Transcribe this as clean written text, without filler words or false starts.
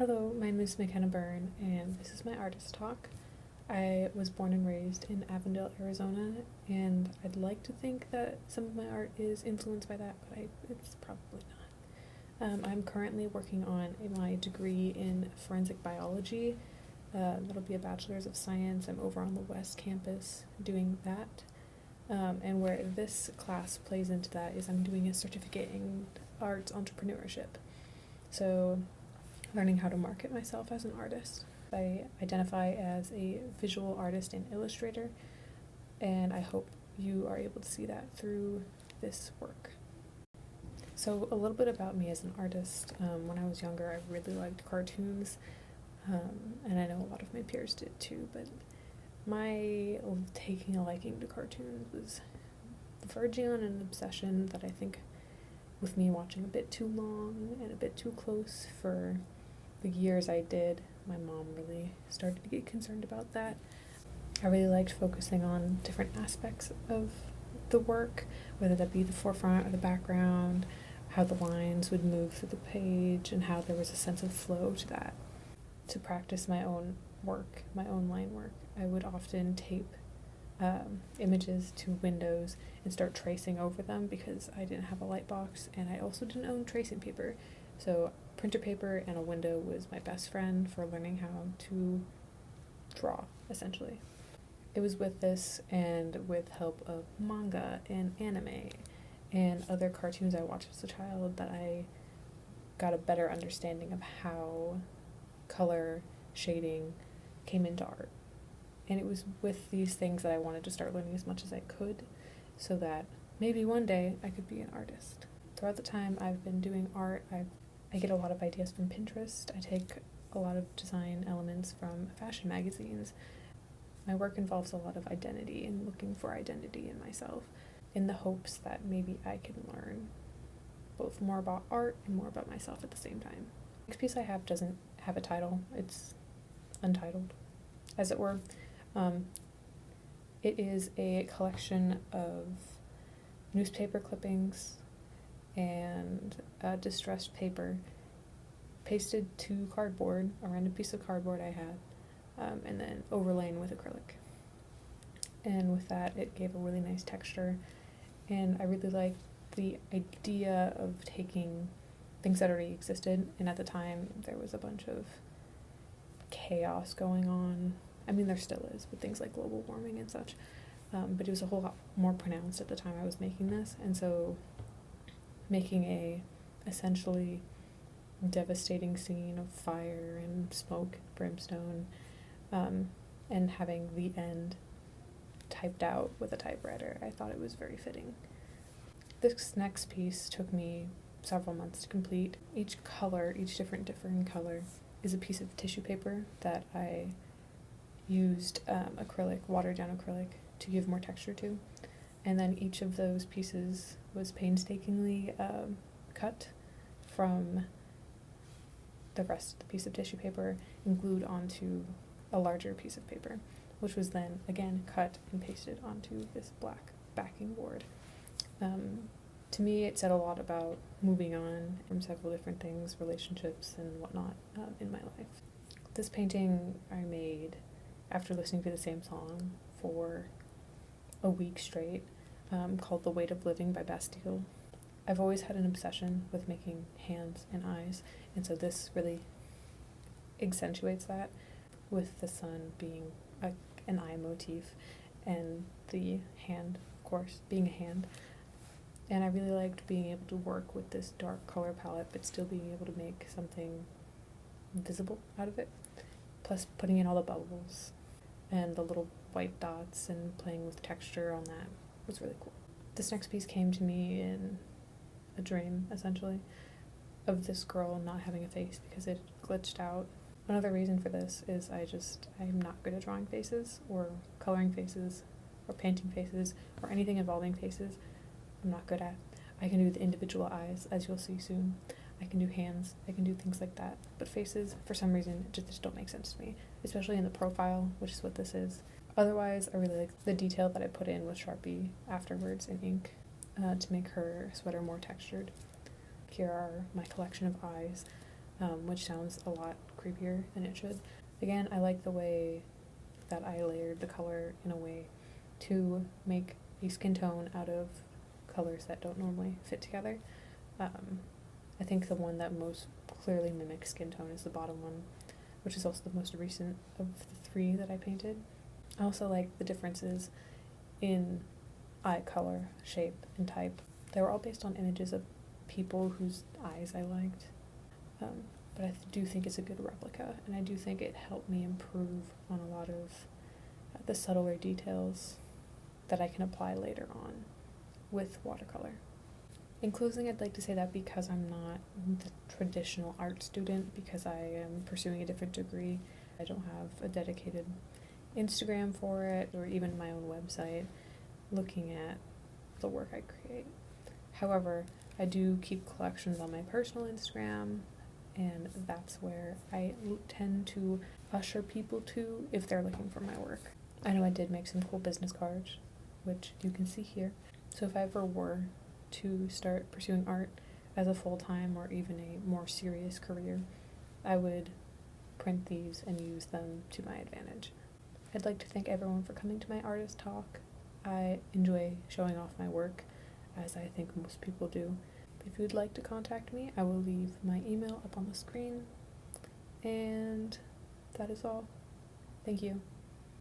Hello, my name is McKenna Byrne, and this is my artist talk. I was born and raised in Avondale, Arizona, and I'd like to think that some of my art is influenced by that, but it's probably not. I'm currently working on my degree in forensic biology. That'll be a bachelor's of science. I'm over on the West Campus doing that. And where this class plays into that is I'm doing a certificate in arts entrepreneurship. So learning how to market myself as an artist. I identify as a visual artist and illustrator, and I hope you are able to see that through this work. So a little bit about me as an artist. When I was younger, I really liked cartoons, and I know a lot of my peers did too, but my taking a liking to cartoons was verging on an obsession that I think with me watching a bit too long and a bit too close for the years I did, my mom really started to get concerned about that. I really liked focusing on different aspects of the work, whether that be the forefront or the background, how the lines would move through the page, and how there was a sense of flow to that. To practice my own work, my own line work, I would often tape images to windows and start tracing over them because I didn't have a light box and I also didn't own tracing paper. So printer paper and a window was my best friend for learning how to draw, essentially. It was with this and with help of manga and anime and other cartoons I watched as a child that I got a better understanding of how color shading came into art. And it was with these things that I wanted to start learning as much as I could so that maybe one day I could be an artist. Throughout the time I've been doing art, I get a lot of ideas from Pinterest. I take a lot of design elements from fashion magazines. My work involves a lot of identity and looking for identity in myself in the hopes that maybe I can learn both more about art and more about myself at the same time. The next piece I have doesn't have a title. It's untitled, as it were. It is a collection of newspaper clippings and distressed paper pasted to cardboard, a random piece of cardboard I had, and then overlain with acrylic. And with that, it gave a really nice texture, and I really liked the idea of taking things that already existed, and at the time there was a bunch of chaos going on. I mean, there still is, with things like global warming and such, but it was a whole lot more pronounced at the time I was making this, and so making a essentially devastating scene of fire and smoke, brimstone, and having the end typed out with a typewriter, I thought it was very fitting. This next piece took me several months to complete. Each differing color, is a piece of tissue paper that I used watered down acrylic to give more texture to, and then each of those pieces was painstakingly cut from the rest of the piece of tissue paper and glued onto a larger piece of paper, which was then again cut and pasted onto this black backing board. To me, it said a lot about moving on from several different things, relationships and whatnot, in my life. This painting I made after listening to the same song for a week straight, called The Weight of Living by Bastille. I've always had an obsession with making hands and eyes, and so this really accentuates that, with the sun being an eye motif and the hand, of course, being a hand. And I really liked being able to work with this dark color palette but still being able to make something visible out of it, plus putting in all the bubbles and the little white dots and playing with texture on that was really cool. This next piece came to me in a dream, essentially, of this girl not having a face because it glitched out. Another reason for this is I'm not good at drawing faces or coloring faces or painting faces or anything involving faces. I'm not good at. I can do the individual eyes, as you'll see soon. I can do hands, I can do things like that. But faces, for some reason, just don't make sense to me, especially in the profile, which is what this is. Otherwise, I really like the detail that I put in with Sharpie afterwards in ink to make her sweater more textured. Here are my collection of eyes. which sounds a lot creepier than it should. Again, I like the way that I layered the color in a way to make a skin tone out of colors that don't normally fit together. I think the one that most clearly mimics skin tone is the bottom one, which is also the most recent of the 3 that I painted. I also like the differences in eye color, shape, and type. They were all based on images of people whose eyes I liked. But I do think it's a good replica, and I do think it helped me improve on a lot of the subtler details that I can apply later on with watercolor. In closing, I'd like to say that because I'm not the traditional art student, because I am pursuing a different degree, I don't have a dedicated Instagram for it, or even my own website looking at the work I create. However, I do keep collections on my personal Instagram, and that's where I tend to usher people to if they're looking for my work. I know I did make some cool business cards, which you can see here. So if I ever were to start pursuing art as a full-time or even a more serious career, I would print these and use them to my advantage. I'd like to thank everyone for coming to my artist talk. I enjoy showing off my work, as I think most people do. If you'd like to contact me, I will leave my email up on the screen. And that is all. Thank you.